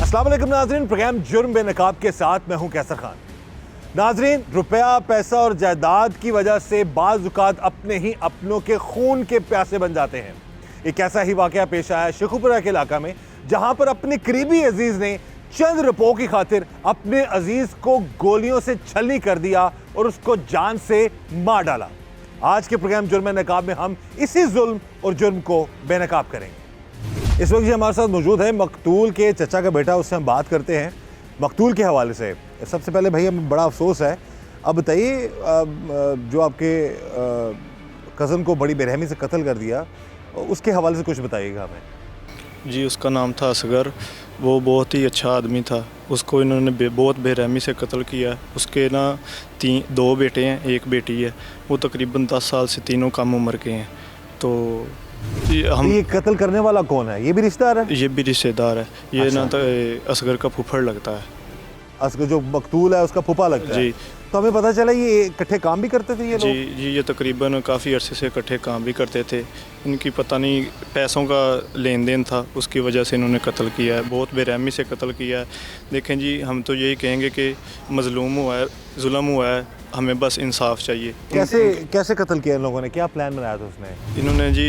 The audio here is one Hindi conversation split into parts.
अस्सलाम वालेकुम नाजरीन, प्रोग्राम जुर्म बेनकाब के साथ मैं हूं कैसर खान। नाजरीन, रुपया, पैसा और जायदाद की वजह से बाज़ औक़ात अपने ही अपनों के खून के प्यासे बन जाते हैं। एक ऐसा ही वाक़या पेश आया शेखुपुरा के इलाका में, जहां पर अपने करीबी अजीज़ ने चंद रुपयों की खातिर अपने अजीज़ को गोलियों से छलनी कर दिया और उसको जान से मार डाला। आज के प्रोग्राम जुर्म बेनकाब में हम इसी जुल्म और जुर्म को बेनकाब करेंगे। इस वक्त जी हमारे साथ मौजूद है मकतूल के चचा का बेटा, उससे हम बात करते हैं मकतूल के हवाले से। सबसे पहले भाई हमें बड़ा अफसोस है, अब बताइए जो आपके कज़न को बड़ी बेरहमी से कत्ल कर दिया, उसके हवाले से कुछ बताइएगा हमें। जी, उसका नाम था असगर। वो बहुत ही अच्छा आदमी था। उसको इन्होंने बहुत बेरहमी से कत्ल किया। उसके ना 2 बेटे हैं, 1 बेटी है। वो तकरीबन 10 साल से तीनों कम उम्र के हैं। तो ये कत्ल करने वाला कौन है? ये भी रिश्तेदार है? ये भी रिश्तेदार है। ये अच्छा। ना तो असगर का फुफड़ लगता है। असगर जो मकतूल है उसका फूफा लगता है? जी। तो हमें पता चला ये इकट्ठे काम भी करते थे ये लोग? जी, ये तकरीबन काफ़ी अरसे से इकट्ठे काम भी करते थे। इनकी पता नहीं पैसों का लेन देन था, उसकी वजह से इन्होंने कत्ल किया है। बहुत बेरहमी से कत्ल किया है। देखें जी, हम तो यही कहेंगे कि मज़लूम हुआ है, जुल्म हुआ है, हमें बस इंसाफ चाहिए। कैसे कत्ल किया इन लोगों ने? क्या प्लान बनाया था उसने? इन्होंने जी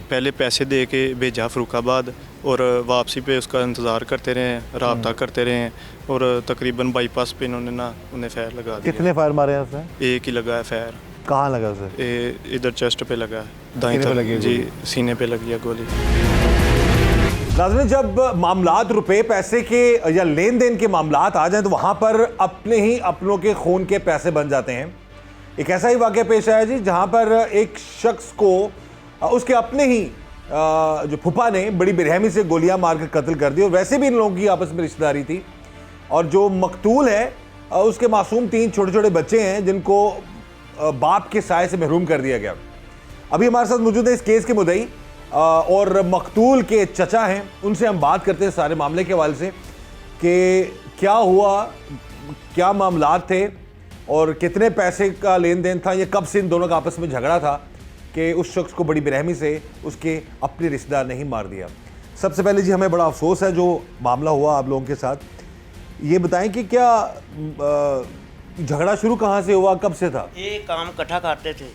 पहले पैसे दे के भेजा फ़र्रुखाबाद और वापसी पे उसका इंतज़ार करते रहे, राब्ता करते रहे और तकरीबन बाईपास पे इन्होंने ना उन्हें फायर लगा दिया। कितने फायर मारे हैं उसने? एक ही लगा है फायर। कहाँ लगा उसे? इधर चेस्ट पे लगा है, दाईं सीने पे लगी है तरफ। जी, गोली? सीने पे लगी है गोली। नाज़रीन, जब मामलात रुपए पैसे के या लेन देन के मामलात आ जाएं तो वहाँ पर अपने ही अपनों के खून के पैसे बन जाते हैं। एक ऐसा ही वाक़या पेश आया जी, जहाँ पर एक शख्स को उसके अपने ही जो फूफा ने बड़ी बेरहमी से गोलियां मार कर कत्ल कर दी। और वैसे भी इन लोगों की आपस में रिश्तेदारी थी। और जो मकतूल है उसके मासूम 3 छोटे छोटे बच्चे हैं जिनको बाप के साए से महरूम कर दिया गया। अभी हमारे साथ मौजूद है इस केस के मुद्दई और मकतूल के चचा हैं। उनसे हम बात करते हैं सारे मामले के हवाले से कि क्या हुआ, क्या मामलात थे और कितने पैसे का लेन देन था, ये कब से इन दोनों का आपस में झगड़ा था कि उस शख्स को बड़ी बेरहमी से उसके अपने रिश्तेदार ने ही मार दिया। सबसे पहले जी हमें बड़ा अफसोस है जो मामला हुआ आप लोगों के साथ। ये बताएं कि क्या झगड़ा शुरू कहाँ से हुआ, कब से था? ये काम इकट्ठा करते थे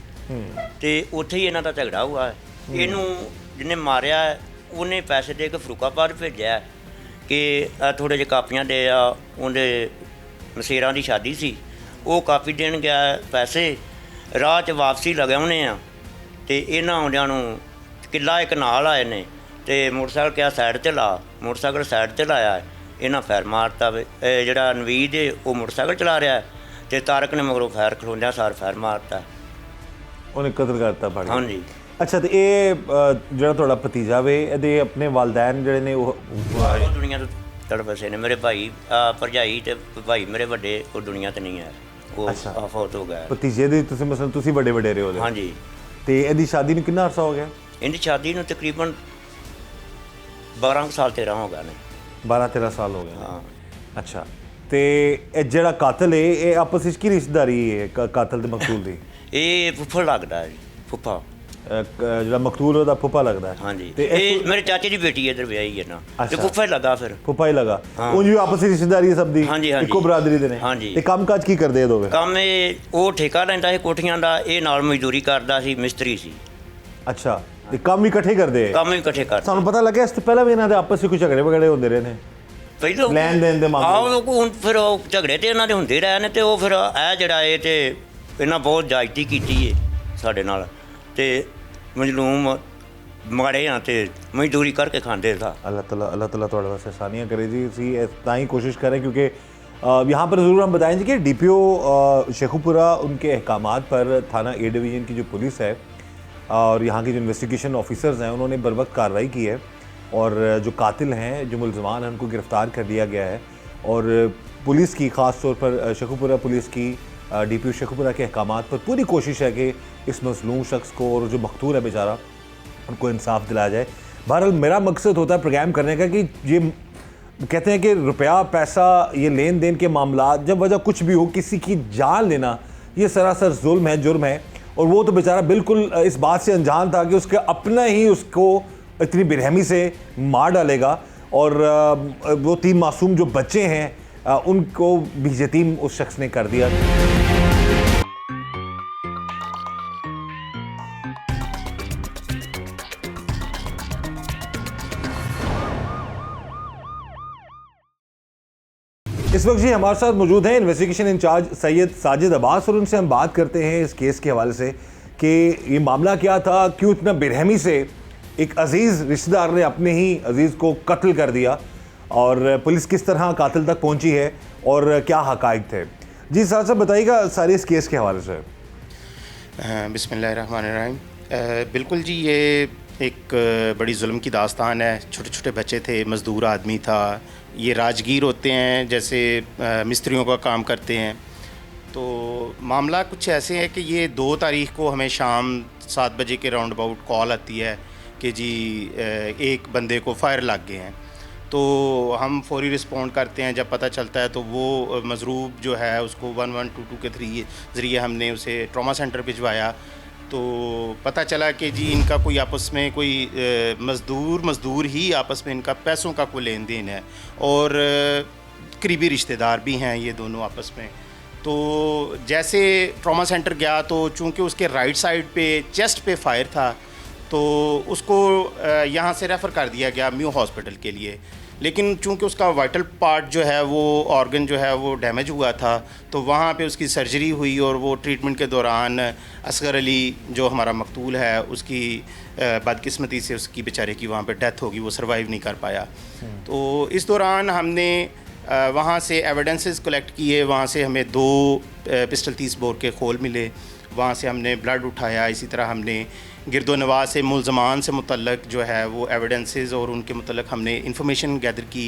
ਤੇ ਉੱਥੇ ਹੀ ਇਹਨਾਂ ਦਾ ਝਗੜਾ ਹੋਇਆ ਹੈ। ਇਹਨੂੰ ਜਿਹਨੇ ਮਾਰਿਆ ਹੈ, ਉਹਨੇ ਪੈਸੇ ਦੇ ਕੇ ਫਰੂਕਾਬਾਦ ਭੇਜਿਆ ਕਿ ਥੋੜ੍ਹੇ ਜਿਹੇ ਕਾਪੀਆਂ ਦੇ ਆ, ਉਹਦੇ ਮਸੇਰਾਂ ਦੀ ਸ਼ਾਦੀ ਸੀ, ਉਹ ਕਾਪੀ ਦੇਣ ਗਿਆ ਪੈਸੇ। ਰਾਹ 'ਚ ਵਾਪਸੀ ਲਗਾਉਣੇ ਆ ਅਤੇ ਇਹਨਾਂ ਆਉਂਦਿਆਂ ਨੂੰ ਕਿੱਲਾ ਇੱਕ ਨਾਲ ਆਏ ਨੇ ਅਤੇ ਮੋਟਰਸਾਈਕਲ ਕਿਹਾ ਸਾਈਡ 'ਤੇ ਲਾ। ਮੋਟਰਸਾਈਕਲ ਸਾਈਡ 'ਤੇ ਲਾਇਆ, ਇਹਨਾਂ ਫਾਇਰ ਮਾਰਤਾ। ਜਿਹੜਾ ਨਵੀਦ ਹੈ ਉਹ ਮੋਟਰਸਾਈਕਲ ਚਲਾ ਰਿਹਾ ਅਤੇ ਤਾਰਕ ਨੇ ਮਗਰੋਂ ਫਾਇਰ ਖਲੋਂਦਿਆਂ ਸਾਰ ਫਾਇਰ ਮਾਰਤਾ। ਉਹਨੇ ਕਤਲ ਕਰਤਾ ਭਾੜੀ? ਹਾਂਜੀ। ਅੱਛਾ, ਤੇ ਇਹ ਜਿਹੜਾ ਤੁਹਾਡਾ ਭਤੀਜਾ ਵੇ, ਇਹਦੇ ਆਪਣੇ ਵਾਲदैन ਜਿਹੜੇ ਨੇ ਉਹ ਦੁਨੀਆ ਤੋਂ ਤੜਪ ਵਸੇ ਨੇ। ਮੇਰੇ ਭਾਈ ਭਰਜਾਈ ਤੇ ਭਾਈ ਮੇਰੇ ਵੱਡੇ ਉਹ ਦੁਨੀਆ ਤੇ ਨਹੀਂ ਹੈ, ਉਹ ਫੌਤ ਹੋ ਗਿਆ। ਭਤੀਜੇ ਦੀ ਤੁਸੀਂ ਮਸਲਨ ਤੁਸੀਂ ਵੱਡੇ ਵਡੇਰੇ ਹੋ? ਹਾਂਜੀ। ਤੇ ਇਹਦੀ ਸ਼ਾਦੀ ਨੂੰ ਕਿੰਨਾ ਅਰਸਾ ਹੋ ਗਿਆ? ਇਹਦੀ ਸ਼ਾਦੀ ਨੂੰ ਤਕਰੀਬਨ 12 ਸਾਲ 13 ਹੋ ਗਏ ਨੇ। 12-13 ਸਾਲ ਹੋ ਗਏ? ਹਾਂ। ਅੱਛਾ, ਤੇ ਇਹ ਜਿਹੜਾ ਕਾਤਲ ਹੈ ਇਹ ਆਪਸ ਵਿੱਚ ਕੀ ਰਿਸ਼ਤੇਦਾਰੀ ਹੈ ਕਾਤਲ ਤੇ ਮਕਤੂਲ ਦੀ? ਇਹ ਫੁੱਫੜ ਲੱਗਦਾ ਜੀ, ਫੁੱਫਾ। ਜਿਹੜਾ ਮਕਤੂਲ ਉਹਦਾ ਫੁੱਫਾ ਲੱਗਦਾ ਹੈ? ਹਾਂਜੀ। ਤੇ ਇਹ ਮੇਰੇ ਚਾਚੇ ਦੀ ਬੇਟੀ ਇੱਧਰ ਵਿਆਹੀ ਹੈ ਨਾ, ਤੇ ਫੁੱਫਾ ਹੀ ਲੱਗਾ ਫਿਰ। ਫੁੱਫਾ ਹੀ ਲੱਗਾ। ਉਂਝ ਵੀ ਆਪਸ ਵਿੱਚ ਰਿਸ਼ਤੇਦਾਰੀ ਹੈ ਸਭ ਦੀ? ਹਾਂਜੀ, ਹਾਂਜੀ। ਇੱਕੋ ਬਰਾਦਰੀ ਦੇ ਨੇ? ਹਾਂਜੀ। ਤੇ ਕੰਮਕਾਜ ਕੀ ਕਰਦੇ ਇਹ ਦੋਵੇਂ? ਕੰਮ ਇਹ ਉਹ ਠੇਕਾ ਲੈਂਦਾ ਸੀ ਕੋਠੀਆਂ ਦਾ, ਇਹ ਨਾਲ ਮਜ਼ਦੂਰੀ ਕਰਦਾ ਸੀ, ਮਿਸਤਰੀ ਸੀ। ਅੱਛਾ, ਤੇ ਕੰਮ ਵੀ ਇਕੱਠੇ ਕਰਦੇ? ਕੰਮ ਵੀ ਇਕੱਠੇ ਕਰਦੇ। ਸਾਨੂੰ ਪਤਾ ਲੱਗਿਆ ਇਸ ਤੋਂ ਪਹਿਲਾਂ ਵੀ ਇਹਨਾਂ ਦੇ ਆਪਸ ਵਿੱਚ ਕੋਈ ਝਗੜੇ ਵਗੜੇ ਹੁੰਦੇ ਰਹੇ ਨੇ ਪਹਿਲਾਂ ਲੈਣ ਦੇਣ ਦੇ ਮਾਮਲੇ? ਹੁਣ ਫਿਰ ਉਹ ਝਗੜੇ ਤੇ ਇਹਨਾਂ ਦੇ ਹੁੰਦੇ ਰਹੇ ਨੇ, ਤੇ ਉਹ ਫਿਰ ਇਹ ਜਿਹੜਾ ਇਹ ਤੇ ਇਹਨਾਂ ਬਹੁਤ ਜ਼ਿਆਦਤੀ ਕੀਤੀ ਹੈ ਸਾਡੇ ਨਾਲ, ਤੇ ਮਜ਼ਲੂਮ ਮਾੜੇ ਆ ਤੇ ਮਜ਼ਦੂਰੀ ਕਰਕੇ ਖਾਂਦੇ था। अल्लाह ताला थोड़े वास्ते आसानियाँ करे जी। इसी इतना ही कोशिश करें क्योंकि यहाँ पर ज़रूर हम बताएं जी कि DPO शेखुपुरा उनके अहकामात पर थाना A डिवीज़न की जो पुलिस है और यहाँ के जो इन्वेस्टिगेशन ऑफिसर्स हैं उन्होंने बर वक्त कार्रवाई की है और जो कातिल हैं, जो मुलजमान हैं, उनको गिरफ़्तार कर लिया गया है। और पुलिस की ख़ास तौर पर शेखुपुरा पुलिस की DPO शेखुपुरा के अहकामात पर पूरी कोशिश है कि इस मज़लूम शख्स को और जो मकतूल है बेचारा उनको इंसाफ दिलाया जाए। बहरहाल मेरा मकसद होता है प्रोग्राम करने का कि ये कहते हैं कि रुपया पैसा ये लेन देन के मामला जब वजह कुछ भी हो, किसी की जान लेना ये सरासर जुल्म है, जुर्म है। और वो तो बेचारा बिल्कुल इस बात से अनजान था कि उसके अपना ही उसको इतनी बेरहमी से मार डालेगा और वो 3 मासूम जो बच्चे हैं उनको भी यतीम उस शख्स ने कर दिया। इस वक्त जी हमारे साथ मौजूद हैं इन्वेस्टिगेशन इंचार्ज सैयद साजिद अब्बास और उनसे हम बात करते हैं इस केस के हवाले से कि ये मामला क्या था, क्यों इतना बेरहमी से एक अजीज़ रिश्तेदार ने अपने ही अजीज़ को कत्ल कर दिया और पुलिस किस तरह कातिल तक पहुंची है और क्या हकाइक थे। जी साहब साहब बताइएगा सारे इस केस के हवाले से। बिस्मिल्लाहिर्रहमानिर्रहीम। बिल्कुल जी, ये एक बड़ी जुल्म की दास्तान है। छोटे छोटे बच्चे थे, मज़दूर आदमी था, ये राजगीर होते हैं, जैसे मिस्त्रियों का काम करते हैं। तो मामला कुछ ऐसे है कि ये 2 तारीख को हमें शाम 7 बजे के राउंड अबाउट कॉल आती है कि जी एक बंदे को फायर लग गए हैं। तो हम फौरी रिस्पॉन्ड करते हैं। जब पता चलता है तो वो मजरूब जो है उसको 1122 के ज़रिए हमने उसे ट्रॉमा सेंटर भिजवाया। तो पता चला कि जी इनका कोई आपस में कोई मज़दूर ही आपस में इनका पैसों का कोई लेन देन है और करीबी रिश्तेदार भी हैं ये दोनों आपस में। तो जैसे ट्रॉमा सेंटर गया तो चूंकि उसके राइट साइड पे चेस्ट पे फायर था तो उसको यहाँ से रेफ़र कर दिया गया म्यू हॉस्पिटल के लिए। लेकिन चूंकि उसका वाइटल पार्ट जो है वो ऑर्गन जो है वो डैमेज हुआ था तो वहाँ पे उसकी सर्जरी हुई और वो ट्रीटमेंट के दौरान असगर अली जो हमारा मकतूल है उसकी बदकिस्मती से उसकी बेचारे की वहाँ पे डेथ होगी, वो सर्वाइव नहीं कर पाया। तो इस दौरान हमने वहाँ से एविडेंसेस कलेक्ट किए। वहाँ से हमें 2 पिस्टल 30 बोर के खोल मिले, वहाँ से हमने ब्लड उठाया। इसी तरह हमने गिरदोनवाज से मुलजमान से मुतल्लक जो है वो एविडेंसेस और उनके मुतल्लक हमने इंफॉर्मेशन गैदर की।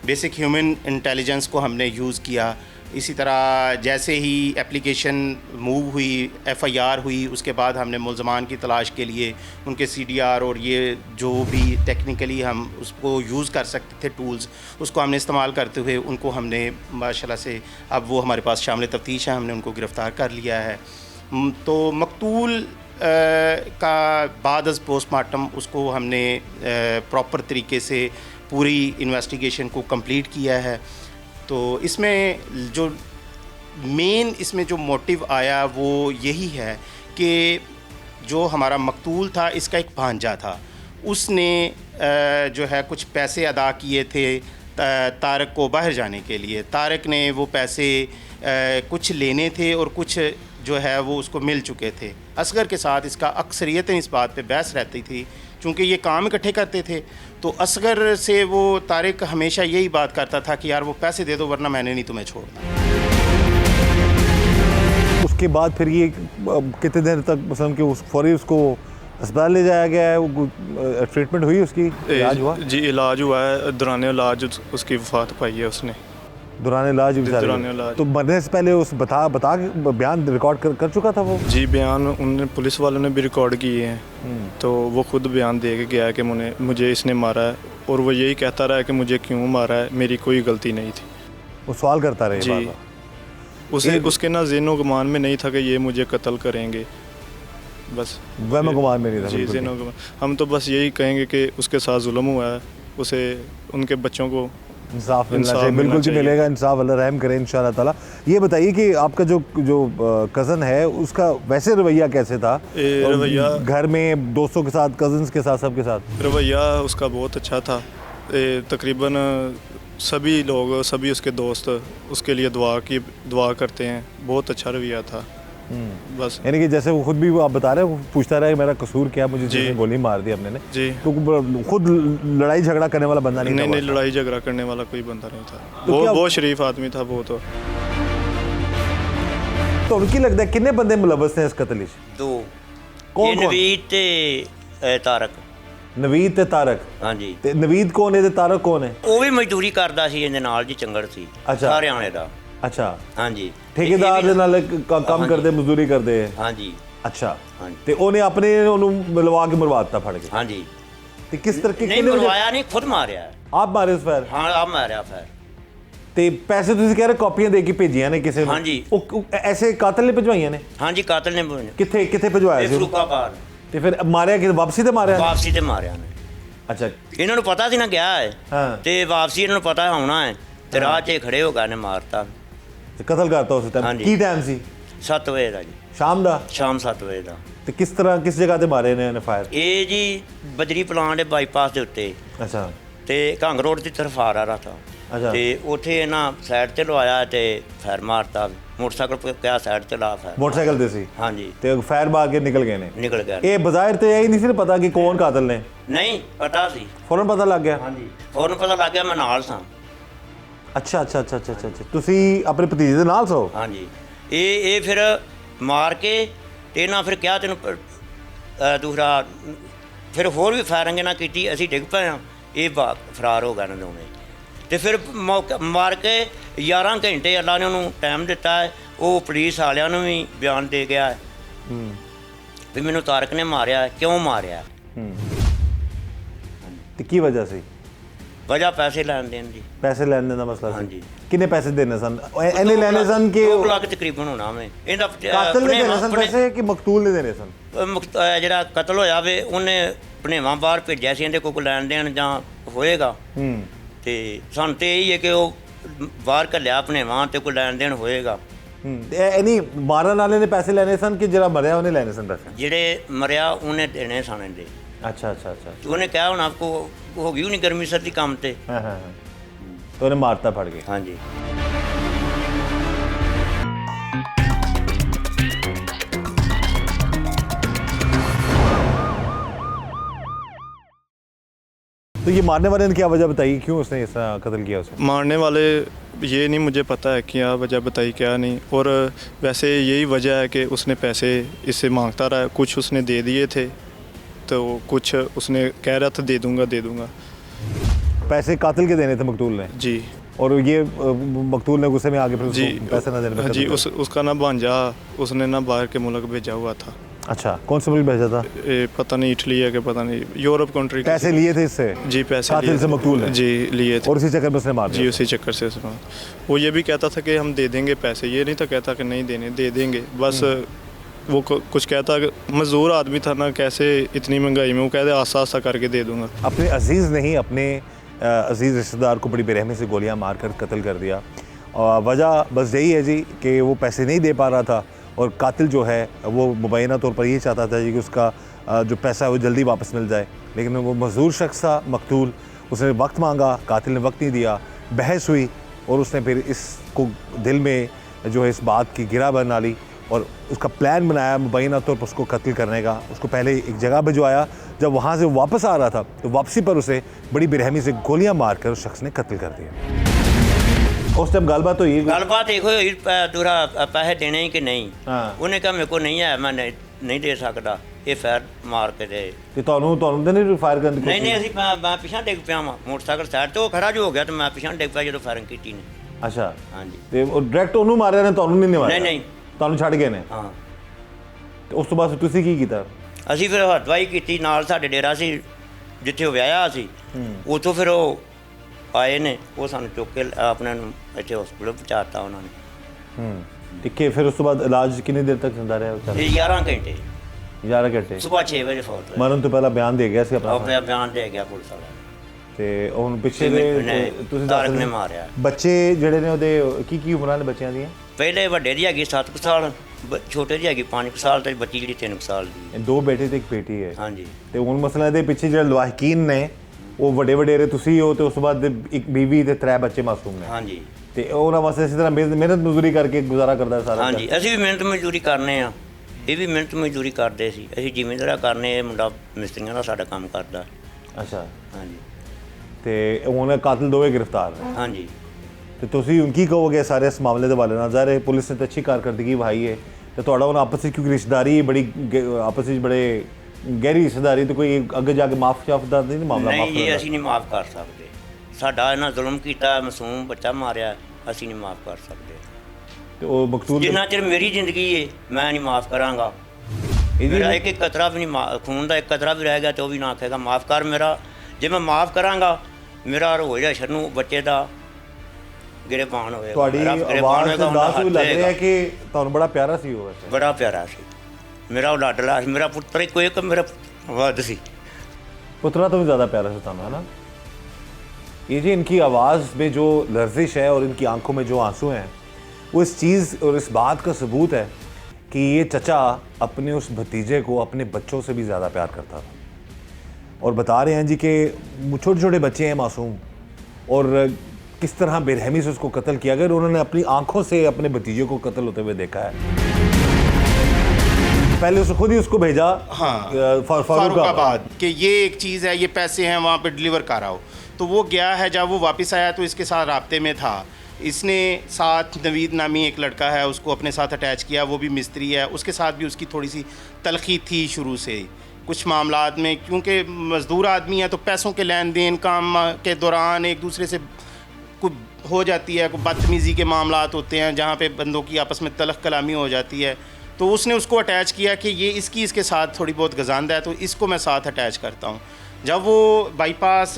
बेसिक ह्यूमन इंटेलिजेंस को हमने यूज़ किया। इसी तरह जैसे ही एप्लीकेशन मूव हुई, FIR हुई, उसके बाद हमने मुलजमान की तलाश के लिए उनके CDR और ये जो भी टेक्निकली हम उसको यूज़ कर सकते थे टूल्स, उसको हमने इस्तेमाल करते हुए उनको हमने माशाल्लाह से अब वो हमारे पास शामिल तफ्तीश है, हमने उनको गिरफ़्तार कर लिया है। तो मकतूल का बाद अज़ पोस्टमार्टम उसको हमने प्रॉपर तरीके से पूरी इन्वेस्टिगेशन को कंप्लीट किया है। तो इसमें जो मेन इसमें जो मोटिव आया वो यही है कि जो हमारा मकतूल था इसका एक भांजा था, उसने जो है कुछ पैसे अदा किए थे तारक को बाहर जाने के लिए। तारक ने वो पैसे कुछ लेने थे और कुछ जो है वो उसको मिल चुके थे। असगर के साथ इसका अक्सरियतन इस बात पे बहस रहती थी क्योंकि ये काम इकट्ठे करते थे। तो असगर से वो तारिक हमेशा यही बात करता था कि यार वो पैसे दे दो वरना मैंने नहीं तुम्हें छोड़ना। उसके बाद फिर ये कितने देर तक मतलब कि उस फौरी उसको अस्पताल ले जाया गया है, वो ट्रीटमेंट हुई, उसकी इलाज हुआ? जी इलाज हुआ है, दौरान इलाज उसकी वफात पाई है उसने। दौरान इलाज? तो मरने से पहले उस बता बयान रिकॉर्ड कर चुका था वो? जी बयान उन्होंने पुलिस वालों ने भी रिकॉर्ड किए हैं। तो वो खुद बयान दे के गया कि मुझे इसने मारा है और वो यही कहता रहा कि मुझे क्यों मारा है, मेरी कोई गलती नहीं थी। वो सवाल करता रहे जी। उसके ना ज़हनो गुमान में नहीं था कि ये मुझे कत्ल करेंगे, बस वहम गुमान में नहीं था। जी ज़हनो गुमान। हम तो बस यही कहेंगे कि उसके साथ जुल्म हुआ है, उसे उनके बच्चों को इंसाफ मिलना चाहिए। बिल्कुल जी मिलेगा इंसाफ, अल्लाह रहम करे इंशाअल्लाह ताला। ये बताइए कि आपका जो कज़न है उसका वैसे रवैया कैसे था? रवैया घर में दोस्तों के साथ, कज़न्स के साथ, सबके साथ रवैया उसका बहुत अच्छा था। तकरीबन सभी लोग, सभी उसके दोस्त उसके लिए दुआ करते हैं। बहुत अच्छा रवैया था। बस यानी कि जैसे वो खुद भी आप बता रहे हैं, वो पूछता रहा है मेरा कसूर क्या, मुझे जिसने गोली मार दी अपने ने। जी। तो खुद लड़ाई झगड़ा करने वाला बंदा नहीं था? नहीं, लड़ाई झगड़ा करने वाला कोई बंदा नहीं था। वो बहुत शरीफ आदमी था वो। तो उनकी लगता है कितने बंदे मुलव्वस हैं इस कत्ल में? 2। कौन? नवीद ते तारक। नवीद ते तारक? हाँ जी। ਤੇ ਨਵੀਦ ਕੌਣ ਹੈ ਤੇ ਤਾਰਕ ਕੌਣ ਹੈ? ਉਹ ਵੀ ਮਜ਼ਦੂਰੀ ਕਰਦਾ ਸੀ ਇਹਦੇ ਨਾਲ ਜੀ, ਚੰਗੜ ਸੀ ਸਾਰੇ ਆਣੇ ਦਾ। अच्छा। हाँ जी। ठेकेदार ਦੇ ਨਾਲ ਕੰਮ ਕਰਦੇ, ਮਜ਼ਦੂਰੀ ਕਰਦੇ ਹੈ? हाँ जी। अच्छा। हाँ जी। ਤੇ ਉਹਨੇ ਆਪਣੇ ਉਹਨੂੰ ਮਿਲਵਾ ਕੇ ਮਰਵਾ ਦਿੱਤਾ ਫੜ ਕੇ? हाँ जी। ਤੇ ਕਿਸ ਤਰ੍ਹਾਂ नहीं मरवाया नहीं, खुद मारिया। ਆਪ ਮਾਰੇ ਉਸ ਫਾਇਰ ਹਾਂ ਆ ਮਾਰਿਆ ਫੈਰ। ਤੇ ਪੈਸੇ ਤੁਸੀਂ ਕਹਿ ਰਹੇ ਕਾਪੀਆਂ ਦੇ ਕੇ ਭੇਜੀਆਂ ਨੇ ਕਿਸੇ ਨੂੰ? ਹਾਂਜੀ। ਉਹ ਐਸੇ ਕਾਤਲ ਨੇ ਭਜਵਾਈਆਂ ਨੇ? ਹਾਂਜੀ ਕਾਤਲ ਨੇ ਕਿੱਥੇ ਕਿੱਥੇ ਭਜਵਾਇਆ ਸੀ ਉਹਨੂੰ? ਫਰੂਕਾਬਾਦ ਤੇ ਫਿਰ ਮਾਰਿਆ ਕਿ ਵਾਪਸੀ ਤੇ ਮਾਰਿਆ? ਵਾਪਸੀ ਤੇ ਮਾਰਿਆ ਨੇ। ਅੱਛਾ ਇਹਨਾਂ ਨੂੰ ਪਤਾ ਸੀ ਨਾ ਗਿਆ ਹੈ ਹਾਂ। ਤੇ ਵਾਪਸੀ ਇਹਨਾਂ ਨੂੰ ਪਤਾ ਆਉਣਾ ਹੈ ਤੇ ਰਾਹ 'ਚ ਖੜੇ ਹੋ ਗਏ ਨੇ ਮਾਰਤਾ। ਤੇ ਕਤਲ ਕਰਤਾ ਉਸ ਟਾਈਮ? ਹਾਂਜੀ। ਕੀ ਟਾਈਮ ਸੀ? 7 ਵਜੇ ਦਾ ਜੀ, ਸ਼ਾਮ ਦਾ? ਸ਼ਾਮ 7 ਵਜੇ ਦਾ। ਤੇ ਕਿਸ ਤਰ੍ਹਾਂ ਕਿਸ ਜਗ੍ਹਾ ਤੇ ਮਾਰੇ ਨੇ ਉਹਨੇ ਫਾਇਰ? ਇਹ ਜੀ ਬਜਰੀ ਪਲਾਂਟ ਦੇ ਬਾਈਪਾਸ ਦੇ ਉੱਤੇ ਅੱਛਾ ਤੇ ਘੰਗ ਰੋਡ ਦੀ ਤਰਫ ਆ ਰਿਹਾ ਥਾ ਅੱਛਾ। ਤੇ ਉੱਥੇ ਇਹਨਾਂ ਸਾਈਡ ਤੇ ਲਵਾਇਆ ਤੇ ਫੈਰ ਮਾਰਤਾ। ਮੋਟਰਸਾਈਕਲ ਕਿਆ ਸਾਈਡ ਤੇ ਲਾ ਫੈਰ। ਮੋਟਰਸਾਈਕਲ ਤੇ ਸੀ ਹਾਂਜੀ ਤੇ ਫਾਇਰ ਮਾਰ ਕੇ ਨਿਕਲ ਗਏ ਨੇ? ਨਿਕਲ ਗਿਆ। ਇਹ ਬਜ਼ਾਹਿਰ ਤੇ ਇਹ ਨਹੀਂ ਸੀ ਪਤਾ ਕਿ ਕੌਣ ਕਾਤਲ ਨੇ? ਨਹੀਂ ਪਤਾ ਸੀ। ਫੌਰਨ ਪਤਾ ਲੱਗ ਗਿਆ? ਹਾਂਜੀ ਫੌਰਨ ਪਤਾ ਲੱਗ ਗਿਆ, ਮੈਂ ਨਾਲ ਸਾਂ। ਅੱਛਾ ਅੱਛਾ ਅੱਛਾ ਅੱਛਾ ਅੱਛਾ। ਤੁਸੀਂ ਆਪਣੇ ਭਤੀਜੇ ਦੇ ਨਾਲ ਸੋ? ਹਾਂਜੀ ਇਹ ਫਿਰ ਮਾਰ ਕੇ ਤੇ ਇਹਨਾਂ ਫਿਰ ਕਿਹਾ ਤੈਨੂੰ ਦੂਸਰਾ ਫਿਰ ਹੋਰ ਵੀ ਫਾਇਰਿੰਗ ਨਾ ਕੀਤੀ। ਅਸੀਂ ਡਿੱਗ ਪਏ ਹਾਂ, ਇਹ ਫਰਾਰ ਹੋ ਗਏ ਨੇ ਦੋਵੇਂ। ਤੇ ਫਿਰ ਮਾਰ ਕੇ 11 ਘੰਟੇ ਅੱਲਾ ਨੇ ਉਹਨੂੰ ਟਾਈਮ ਦਿੱਤਾ ਹੈ। ਉਹ ਪੁਲਿਸ ਵਾਲਿਆਂ ਨੂੰ ਵੀ ਬਿਆਨ ਦੇ ਗਿਆ ਹੈ ਵੀ ਮੈਨੂੰ ਤਾਰਕ ਨੇ ਮਾਰਿਆ, ਕਿਉਂ ਮਾਰਿਆ। ਤੇ ਕੀ ਵਜ੍ਹਾ ਸੀ? ਵਜ੍ਹਾ ਪੈਸੇ ਲੈਣ ਦੇਣ ਦੀ। ਪੈਸੇ ਲੈਣ ਦਾ ਮਸਲਾ ਸੀ? ਹਾਂਜੀ। ਕਿੰਨੇ ਪੈਸੇ ਦੇਣੇ ਸਨ? ਇਹਨੇ ਲੈਣੇ ਸਨ ਕਿ 2 ਲੱਖ ਤਕਰੀਬਨ ਹੋਣਾ ਵੇ ਇਹਦਾ। ਕਾਤਲ ਨੇ ਦੇਣੇ ਸਨ ਪੈਸੇ ਕਿ ਮਕਤੂਲ ਨੇ ਦੇਣੇ ਸਨ? ਜਿਹੜਾ ਕਤਲ ਹੋਇਆ ਵੇ ਉਹਨੇ ਭਣੇਵਾਂ ਬਾਹਰ ਭੇਜਿਆ ਸੀ, ਇਹਦੇ ਕੋਈ ਲੈਣ ਦੇਣ ਜਾਂ ਹੋਏਗਾ। ਤੇ ਸਾਨੂੰ ਤੇ ਇਹੀ ਹੈ ਕਿ ਉਹ ਬਾਹਰ ਘੱਲਿਆ ਭਣੇਵਾਂ ਤੇ ਕੋਈ ਲੈਣ ਦੇਣ ਹੋਏਗਾ। ਇਹ ਨਹੀਂ ਮਾਰਨ ਵਾਲੇ ਨੇ ਪੈਸੇ ਲੈਣੇ ਸਨ ਕਿ ਜਿਹੜਾ ਮਰਿਆ ਉਹਨੇ ਲੈਣੇ ਸਨ ਪੈਸੇ? ਜਿਹੜੇ ਮਰਿਆ ਉਹਨੇ ਦੇਣੇ ਸਨ ਇਹਦੇ। ਅੱਛਾ ਅੱਛਾ ਅੱਛਾ। ਉਹਨੇ ਕਿਹਾ ਹੁਣ ਆਪਕੋ ਹੋ ਗਈ ਨਹੀਂ ਗਰਮੀ ਸਰਦੀ ਕੰਮ ਤੇ। ਹਾਂ ਹਾਂ ਹਾਂ। तो उन्हें मारता फट गया। हाँ जी। तो ये मारने वाले ने क्या वजह बताई, क्यों उसने इस तरह कत्ल किया उसे? मारने वाले ये नहीं मुझे पता है क्या वजह बताई क्या नहीं, और वैसे यही वजह है कि उसने पैसे इससे मांगता रहा, कुछ उसने दे दिए थे तो कुछ उसने कह रहा था दे दूंगा दे दूंगा। पैसे कातिल के देने थे मकतूल ने? जी। और ये मकतूल ने गुस्से में आगे फिर जी उसको पैसे ना देने पे जी कत्ल उसका ना भांजा उसने ना बाहर के मुल्क भेजा हुआ था। अच्छा, कौन से मुल्क भेजा था? पता नहीं इटली है कि पता नहीं, यूरोप कंट्री। पैसे लिए थे इससे? जी पैसे कातिल लिए से मकतूल ने? जी लिए थे। और उसी चक्कर में उसने मार दिया? जी उसी चक्कर से उसने वो ये भी कहता था कि हम दे देंगे पैसे, ये नहीं था कहता कि नहीं देने, दे देंगे बस। वो कुछ कहता कि मजदूर आदमी था ना, कैसे इतनी महंगाई में, वो कहते आस्ता आस्ता करके दे दूंगा। अपने अजीज़ नहीं, अपने अजीज़ रिश्तेदार को बड़ी बेरहमी से गोलियां मारकर कत्ल कर दिया। और वजह बस यही है जी कि वो पैसे नहीं दे पा रहा था, और कातिल जो है वो मुबैना तौर पर ये चाहता था जी कि उसका जो पैसा है वो जल्दी वापस मिल जाए। लेकिन वो मजदूर शख्स था मकतूल, उसने वक्त मांगा, कातिल ने वक्त नहीं दिया, बहस हुई और उसने फिर इसको दिल में जो है इस बात की गिरा बना ली और उसका प्लान बनाया मुबैना तौर पर उसको कत्ल करने का। उसको पहले एक जगह भिजवाया, जब वहाँ से वापस आ रहा था तो वापसी पर उसे बड़ी बेरहमी से गोलियां मारकर उस शख्स ने कत्ल कर दिया। उस टाइम गलबात हुई? गलबात देखो दूरा पैसे देने ही कि नहीं। हाँ। उन्हें कहा मेरे को नहीं है, मैं नहीं दे सकता, ये फैर मार के दे। ਤੇ ਤੁਹਾਨੂੰ ਤਾਂ ਨਹੀਂ ਫਾਇਰ ਕਰਨ ਦੀ नहीं नहीं ਅਸੀਂ मैं पिछा डिग पिया वा मोटरसाइकिल साइड तो खड़ा जो हो गया, तो मैं पिछा डिग पिया जो फायरिंग की ने। ਅੱਛਾ। हाँ जी। ਤੇ ਉਹ ਡਾਇਰੈਕਟ ਉਹਨੂੰ ਮਾਰਿਆ ਨੇ, ਤੁਹਾਨੂੰ ਨਹੀਂ ਮਾਰਿਆ? नहीं नहीं ਤੁਹਾਨੂੰ ਛੱਡ ਗਏ ਨੇ? हाँ। ਤੇ ਉਸ ਤੋਂ ਬਾਅਦ ਫਿਰ ਤੁਸੀਂ ਕੀ ਕੀਤਾ? ਅਸੀਂ ਫਿਰ ਹਦਵਾਈ ਕੀਤੀ, ਨਾਲ ਸਾਡੇ ਡੇਰਾ ਸੀ ਜਿੱਥੇ ਉਹ ਵਿਆਹਿਆ ਸੀ, ਉੱਥੋਂ ਫਿਰ ਉਹ ਆਏ ਨੇ, ਉਹ ਸਾਨੂੰ ਚੁੱਕ ਕੇ ਆਪਣੇ ਨੂੰ ਇੱਥੇ ਹਸਪੀਟਲ ਪਹੁੰਚਾਤਾ ਉਹਨਾਂ ਨੇ। ਟਿੱਕੇ ਫਿਰ ਉਸ ਤੋਂ ਬਾਅਦ ਇਲਾਜ ਕਿੰਨੀ ਦੇਰ ਤੱਕ ਹੁੰਦਾ ਰਿਹਾ ਵਿਚਾਰਾ? ਇਹ 11 ਘੰਟੇ 11 ਘੰਟੇ। ਸਵੇਰ 6 ਵਜੇ ਫੌਤ ਹੋਈ। ਮਰਨ ਤੋਂ ਪਹਿਲਾਂ ਬਿਆਨ ਦੇ ਗਿਆ ਸੀ ਆਪਣਾ? ਆਪਣਾ ਬਿਆਨ ਦੇ ਗਿਆ ਪੁਲਿਸ ਵਾਲਾ। ਤੇ ਹੁਣ ਪਿੱਛੇ ਨਹੀਂ, ਦੇ ਤੁਸੀਂ ਤਾਰਕ ਦੱਸ ਨੇ ਰਹੇ ਮਾਰਿਆ। ਬੱਚੇ ਜਿਹੜੇ ਨੇ ਉਹਦੇ ਕੀ ਉਮਰਾਂ ਨੇ ਬੱਚਿਆਂ ਦੀਆਂ? ਪਹਿਲੇ ਵੱਡੇ ਦੀ ਹੈਗੀ 7 ਸਾਲ, ਛੋਟੇ ਦੀ ਹੈਗੀ 5 ਸਾਲ, ਤੇ ਬੱਚੀ ਜਿਹੜੀ 3 ਸਾਲ ਦੀ। ਇਹ 2 ਬੇਟੇ ਤੇ 1 ਬੇਟੀ ਹੈ। ਹਾਂਜੀ। ਤੇ ਹੁਣ ਮਸਲਾ ਇਹਦੇ ਪਿੱਛੇ ਜਿਹੜੇ ਲਵਾਹਕੀਨ ਨੇ ਉਹ ਵੱਡੇ ਵਡੇਰੇ ਤੁਸੀਂ ਹੋ, ਤੇ ਉਸ ਤੋਂ ਬਾਅਦ ਇੱਕ ਬੀਵੀ ਤੇ 3 ਬੱਚੇ ਮਾਸੂਮ ਨੇ। ਹਾਂਜੀ। ਤੇ ਉਹਨਾਂ ਵਾਸਤੇ ਇਸੇ ਤਰ੍ਹਾਂ ਮਿਹਨਤ ਮਜ਼ਦੂਰੀ ਕਰਕੇ ਗੁਜ਼ਾਰਾ ਕਰਦਾ ਸਾਰਾ? ਹਾਂਜੀ, ਅਸੀਂ ਵੀ ਮਿਹਨਤ ਮਜ਼ਦੂਰੀ ਕਰਨੇ ਆ, ਇਹ ਵੀ ਮਿਹਨਤ ਮਜ਼ਦੂਰੀ ਕਰਦੇ ਸੀ। ਅਸੀਂ ਜ਼ਿਮੀਂਦਾਰਾ ਕਰਨੇ, ਇਹ ਮੁੰਡਾ ਮਿਸਤਰੀਆਂ ਦਾ ਸਾਡਾ ਕੰਮ ਕਰਦਾ। ਅੱਛਾ। ਹਾਂਜੀ। ਤੇ ਹੁਣ ਕਾਤਲ ਦੋਵੇਂ ਗ੍ਰਿਫਤਾਰ ਨੇ? ਹਾਂਜੀ। ਤੇ ਤੁਸੀਂ ਹੁਣ ਕੀ ਕਹੋਗੇ ਸਾਰੇ ਇਸ ਮਾਮਲੇ ਦੇ ਬਾਰੇ ਨਾਲ? ਜ਼ਾਹਿਰ ਹੈ ਪੁਲਿਸ ਨੇ ਤਾਂ ਅੱਛੀ ਕਾਰਕਰਦਗੀ ਵਹਾਈ ਹੈ, ਤੇ ਤੁਹਾਡਾ ਹੁਣ ਆਪਸ ਵਿੱਚ ਕਿਉਂਕਿ ਰਿਸ਼ਤੇਦਾਰੀ ਬੜੀ ਆਪਸ ਵਿੱਚ ਬੜੇ ਗਹਿਰੀ ਰਿਸ਼ਤੇਦਾਰੀ, ਤੇ ਕੋਈ ਅੱਗੇ ਜਾ ਕੇ ਮਾਫ ਦਾ ਨਹੀਂ ਮਾਮਲਾ? ਨਹੀਂ ਜੀ, ਅਸੀਂ ਨਹੀਂ ਮਾਫ ਕਰ ਸਕਦੇ। ਸਾਡਾ ਇਹਨਾਂ ਜ਼ੁਲਮ ਕੀਤਾ, ਮਾਸੂਮ ਬੱਚਾ ਮਾਰਿਆ, ਅਸੀਂ ਨਹੀਂ ਮਾਫ ਕਰ ਸਕਦੇ। ਤੇ ਉਹ ਮਕਤੂਲ ਜਿੰਨਾ ਚਿਰ ਮੇਰੀ ਜ਼ਿੰਦਗੀ ਹੈ ਮੈਂ ਨਹੀਂ ਮਾਫ ਕਰਾਂਗਾ। ਮੇਰਾ ਇੱਕ ਕਤਰਾ ਵੀ ਨਹੀਂ, ਖੂਨ ਦਾ ਇੱਕ ਕਤਰਾ ਵੀ ਰਹਿ ਗਿਆ ਤੇ ਉਹ ਵੀ ਨਾ ਆਖੇਗਾ ਮਾਫ ਕਰ ਮੇਰਾ। ਜੇ ਮੈਂ ਮਾਫ ਕਰਾਂਗਾ ਮੇਰਾ ਰੋਜ਼ ਅਸ਼ਰ ਨੂੰ ਬੱਚੇ ਦਾ ਗਿਰਬਾਨ ਹੋਇਆ ਤੁਹਾਡੀ ਆਵਾਜ਼ ਤੇ ਦਾਸ ਵੀ ਲੱਗ ਰਿਹਾ ਕਿ ਤੁਹਾਨੂੰ ਬੜਾ ਪਿਆਰਾ ਸੀ ਉਹ ਵੈਸੇ। ਬੜਾ ਪਿਆਰਾ ਸੀ ਮੇਰਾ, ਉਹ ਲਾਡਲਾ ਸੀ ਮੇਰਾ ਪੁੱਤਰ, ਕੋਈ ਇੱਕ ਮੇਰਾ ਵੱਧ ਸੀ। पुत्रा तो भी ज़्यादा प्यारा से था है ना। ये जी इनकी आवाज़ में जो लर्जिश है और इनकी आंखों में जो आंसू हैं वो इस चीज़ और इस बात का सबूत है कि ये चचा अपने उस भतीजे को अपने बच्चों से भी ज़्यादा प्यार करता था। और बता रहे हैं जी कि छोटे छोटे बच्चे हैं मासूम, और किस तरह बेरहमी से उसको कत्ल किया गया। उन्होंने अपनी आंखों से अपने भतीजे को कत्ल होते हुए देखा है। पहले उसने खुद ही उसको भेजा हाँ फारूकाबाद कि ये एक चीज़ है, ये पैसे हैं वहाँ पे डिलीवर कर आओ। तो वो गया है, जब वो वापस आया तो इसके साथ राब्ते में था। इसने साथ नवीद नामी एक लड़का है उसको अपने साथ अटैच किया, वो भी मिस्त्री है, उसके साथ भी उसकी थोड़ी सी तलखी थी शुरू से कुछ मामलात में, क्योंकि मज़दूर आदमी है तो पैसों के लेन देन काम के दौरान एक दूसरे से कुछ हो जाती है, कुछ बदतमीज़ी के मामलात होते हैं जहाँ पे बंदों की आपस में तलख कलामी हो जाती है। तो उसने उसको अटैच किया कि ये इसके साथ थोड़ी बहुत गजानदा है तो इसको मैं साथ अटैच करता हूँ। जब वो बाईपास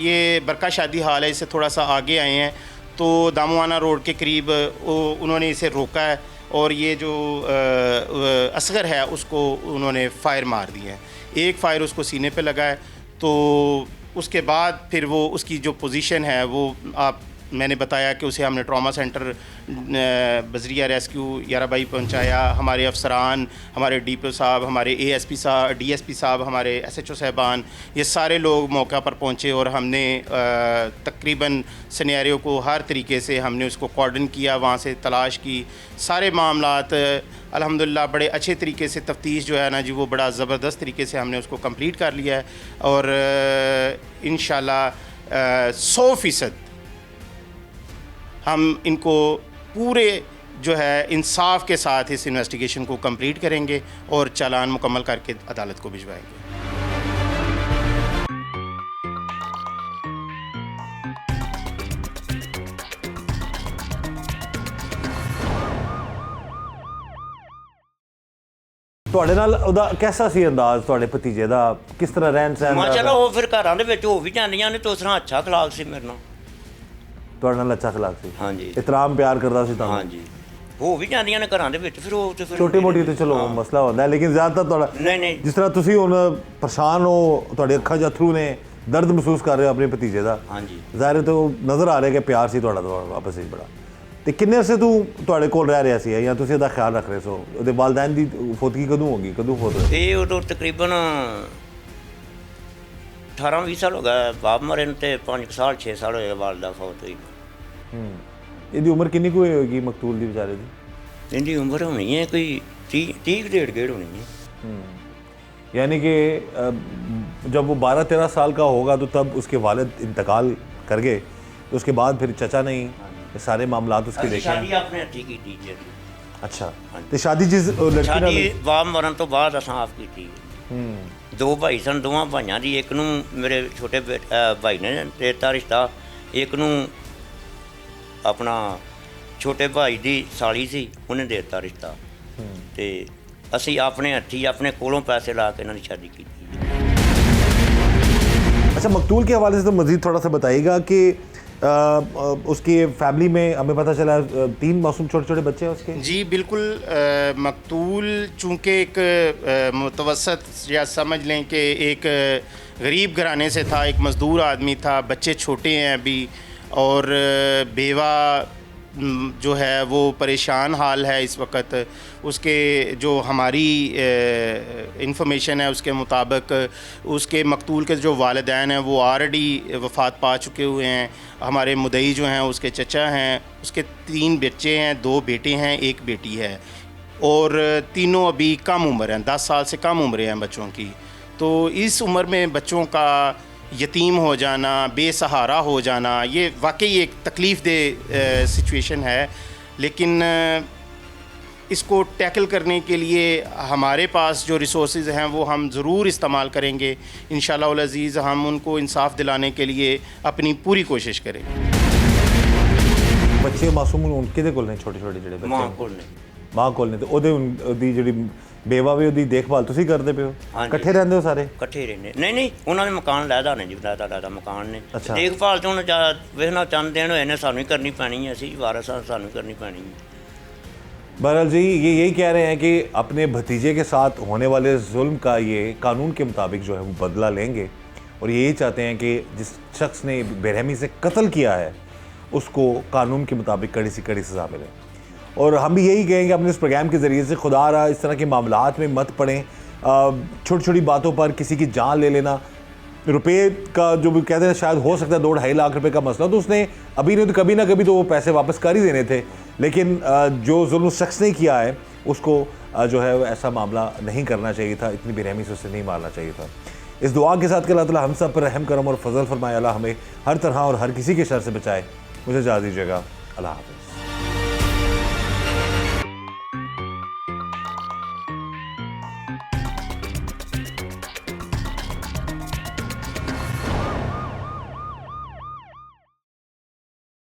ये बरका शादी हाल है इससे थोड़ा सा आगे आए हैं तो दामुआना रोड के करीब उन्होंने इसे रोका है और ये जो असगर है उसको उन्होंने फ़ायर मार दिए हैं। एक फ़ायर उसको सीने पे लगा है। तो उसके बाद फिर वो उसकी जो पोजीशन है वो मैंने बताया कि उसे हमने ट्रॉमा सेंटर बजरिया रेस्क्यू याराबाई पहुंचाया। हमारे अफसरान, हमारे डीपीओ साहब, हमारे एएसपी साहब, डीएसपी साहब, हमारे एसएचओ साहबान, ये सारे लोग मौका पर पहुंचे और हमने तकरीबन सिनेरियो को हर तरीके से हमने उसको कॉर्डन किया, वहाँ से तलाश की। सारे मामलात अल्हम्दुलिल्लाह बड़े अच्छे तरीके से तफ्तीश जो है ना जी वो बड़ा ज़बरदस्त तरीके से हमने उसको कंप्लीट कर लिया है। और इंशाल्लाह 100% हम इनको पूरे जो है इंसाफ के साथ इस इन्वेस्टिगेशन को कंप्लीट करेंगे और चालान मुकम्मल करके अदालत को भिजवाएंगे। ਤੁਹਾਡੇ ਨਾਲ ਉਹਦਾ कैसा ਸੀ ਅੰਦਾਜ਼, ਤੁਹਾਡੇ ਭਤੀਜੇ ਦਾ ਕਿਸ ਤਰ੍ਹਾਂ ਰਹਿਣ ਸਹਿਣ ਮਾਸ਼ਾਅੱਲਾ ਉਹ ਫਿਰ ਘਰਾਂ ਦੇ ਵਿੱਚ ਹੋ ਵੀ ਜਾਂਦੀਆਂ ਨੇ, ਤੇ ਉਸ ਤਰ੍ਹਾਂ ਅੱਛਾ ਅਖਲਾਕ ਸੀ ਮੇਰੇ ਨਾਲ। ਤੁਹਾਡੇ ਨਾਲ ਅੱਛਾ ਅਖਲਾਕ ਸੀ, ਹਾਂਜੀ ਇਤਰਾਮ ਪਿਆਰ ਕਰਦਾ ਸੀ ਤੁਹਾਨੂੰ। ਹਾਂਜੀ ਹੋ ਵੀ ਜਾਂਦੀਆਂ ਨੇ ਘਰਾਂ ਦੇ ਵਿੱਚ, ਫਿਰ ਉਹ ਤੇ ਫਿਰ ਛੋਟੀ ਮੋਟੀ ਤੇ ਚਲੋ ਮਸਲਾ ਹੁੰਦਾ ਹੈ, ਲੇਕਿਨ ਜ਼ਿਆਦਾਤਰ ਤੁਹਾਡਾ ਨਹੀਂ ਜਿਸ ਤਰ੍ਹਾਂ ਤੁਸੀਂ ਹੁਣ ਪਰੇਸ਼ਾਨ ਹੋ, ਤੁਹਾਡੀ ਅੱਖਾਂ 'ਚ ਅਥਰੂ ਨੇ, ਦਰਦ ਮਹਿਸੂਸ ਕਰ ਰਹੇ ਹੋ ਆਪਣੇ ਭਤੀਜੇ ਦਾ। ਹਾਂਜੀ ਜ਼ਾਹਿਰ ਹੈ ਤਾਂ ਨਜ਼ਰ ਆ ਰਿਹਾ ਕਿ ਪਿਆਰ ਸੀ ਤੁਹਾਡਾ ਆਪਸ ਵਿੱਚ ਬੜਾ। ਤੇ ਕਿੰਨੇ ਅਰਸੇ ਤੂੰ ਤੁਹਾਡੇ ਕੋਲ ਰਹਿ ਰਿਹਾ ਸੀ ਜਾਂ ਤੁਸੀਂ ਉਹਦਾ ਖਿਆਲ ਰੱਖ ਰਹੇ ਸੋ? ਉਹਦੇ ਵਾਲਿदैन ਦੀ ਫੌਤਗੀ ਕਦੋਂ ਹੋ ਗਈ, ਕਦੋਂ ਫੌਤ ਹੋਈ? ਇਹ ਉਦੋਂ ਤਕਰੀਬਨ 18-20 ਸਾਲ ਹੋ ਗਏ ਬਾਪ ਮਰੇ ਨੂੰ, ਤੇ 5 ਸਾਲ 6 ਸਾਲ ਹੋਏ ਵਾਲਦਾ ਫੌਤ ਹੋਈ। ਇਹਦੀ ਉਮਰ ਕਿੰਨੀ ਕੁ ਹੋਏਗੀ ਮਕਤੂਲ ਦੀ ਵਿਚਾਰੇ ਦੀ? ਇਹਦੀ ਉਮਰ ਹੋਣੀ ਹੈ ਕੋਈ 30 डेढ़ होनी है। यानी कि जब वो 12-13 साल का होगा तो तब उसके वालिद इंतकाल कर गए, तो उसके बाद फिर चचा नहीं ये सारे मामलात उसके देखे। शादी आपने अच्छी की थी जी। अच्छा, तो शादी जिस लड़की शादी बाप मरण तो बाद असां आप की थी। 2 भाई सन, दोवां भाइयां ਦੀ ਇੱਕ ਨੂੰ ਮੇਰੇ ਛੋਟੇ ਭਾਈ ਨੇ ਦੇਤਾ ਰਿਸ਼ਤਾ, ਇੱਕ ਨੂੰ ਆਪਣਾ ਛੋਟੇ ਭਾਈ ਦੀ ਸਾਲੀ ਸੀ ਉਹਨੇ ਦੇ ਦਿੱਤਾ ਰਿਸ਼ਤਾ। ਤੇ ਅਸੀਂ ਆਪਣੇ ਹੱਥੀਂ ਆਪਣੇ ਕੋਲੋਂ ਪੈਸੇ ਲਾ ਕੇ ਇਹਨਾਂ ਦੀ ਸ਼ਾਦੀ ਕੀਤੀ। अच्छा, मकतूल के हवाले से तो मज़ीद थोड़ा सा बताइएगा कि उसकी फैमिली में हमें पता चला 3 मासूम छोटे छोटे बच्चे हैं उसके। जी बिल्कुल। मकतूल चूँकि एक मुतवसत या समझ लें कि एक गरीब घराने से था, एक मज़दूर आदमी था, बच्चे छोटे हैं अभी, और बेवा जो है वो परेशान हाल है इस वक्त। उसके जो हमारी इंफॉर्मेशन है उसके मुताबिक उसके मकतूल के जो वालिदैन हैं वो ऑलरेडी वफ़ात पा चुके हुए हैं। हमारे मुदई जो हैं उसके चचा हैं, उसके 3 बच्चे हैं, 2 बेटे हैं, 1 बेटी है, और तीनों अभी कम उम्र हैं, 10 साल से कम उम्र हैं बच्चों की। तो इस उम्र में बच्चों का यतीम हो जाना, बेसहारा हो जाना, ये वाकई एक तकलीफ़ दे सिचुएशन है। लेकिन इसको टैकल करने के लिए हमारे पास जो रिसोर्सेज हैं वो हम ज़रूर इस्तेमाल करेंगे। इंशाअल्लाह अज़ीज़ हम उनको इंसाफ दिलाने के लिए अपनी पूरी कोशिश करेंगे। बच्चे मासूम उनके कोल ने छोटे छोटे ਜਿਹੜੇ ਬੱਚੇ ਮਾਂ ਕੋਲ ਨੇ। ਮਾਂ ਕੋਲ ਨੇ, ਤੇ ਉਹਦੀ ਜਿਹੜੀ ਬੇਵਾ ਦੀ ਦੇਖਭਾਲ ਤੁਸੀਂ ਕਰਦੇ ਪਏ ਹੋ? ਹਾਂਜੀ। ਇਕੱਠੇ ਰਹਿੰਦੇ ਹੋ ਸਾਰੇ? ਇਕੱਠੇ ਰਹਿੰਦੇ ਨਹੀਂ ਉਹਨਾਂ ਦੇ ਮਕਾਨ ਲੈਦਾ ਨੇ ਜੀ, ਲੈਦਾ ਮਕਾਨ ਨੇ। ਅੱਛਾ। ਦੇਖਭਾਲ ਤੇ ਹੁਣ ਵੇਖਣਾ ਚੰਦ ਦਿਨ ਹੋਏ ਨੇ, ਸਾਨੂੰ ਹੀ ਕਰਨੀ ਪੈਣੀ ਹੈ, ਅਸੀਂ ਵਾਰਸ ਹਾਂ, ਸਾਨੂੰ ਕਰਨੀ ਪੈਣੀ है। बहरहाल जी ये यही कह रहे हैं कि अपने भतीजे के साथ होने वाले जुल्म का ये कानून के मुताबिक जो है वो बदला लेंगे और यही चाहते हैं कि जिस शख्स ने बेरहमी से कत्ल किया है उसको कानून के मुताबिक कड़ी से कड़ी सज़ा मिले। और हम भी यही कहेंगे अपने इस प्रोग्राम के ज़रिए से, खुदा रहा इस तरह के मामलात में मत पड़ें। छोटी छोटी बातों पर किसी की जान ले लेना, रुपए का जो भी कहते हैं शायद हो सकता है 2-2.5 लाख रुपए का मसला, तो उसने अभी नहीं तो कभी ना कभी तो वो पैसे वापस कर ही देने थे, लेकिन जो जुल्म उस शख्स ने किया है उसको जो है ऐसा मामला नहीं करना चाहिए था, इतनी बेरहमी से उसे नहीं मारना चाहिए था। इस दुआ के साथ कि अल्लाह ताला हम सब पर रहम करम और फजल फरमाए, अल्लाह हमें हर तरह और हर किसी के शर से बचाए। मुझे इजाज़त दीजिएगा, अल्लाह हाफ़िज़।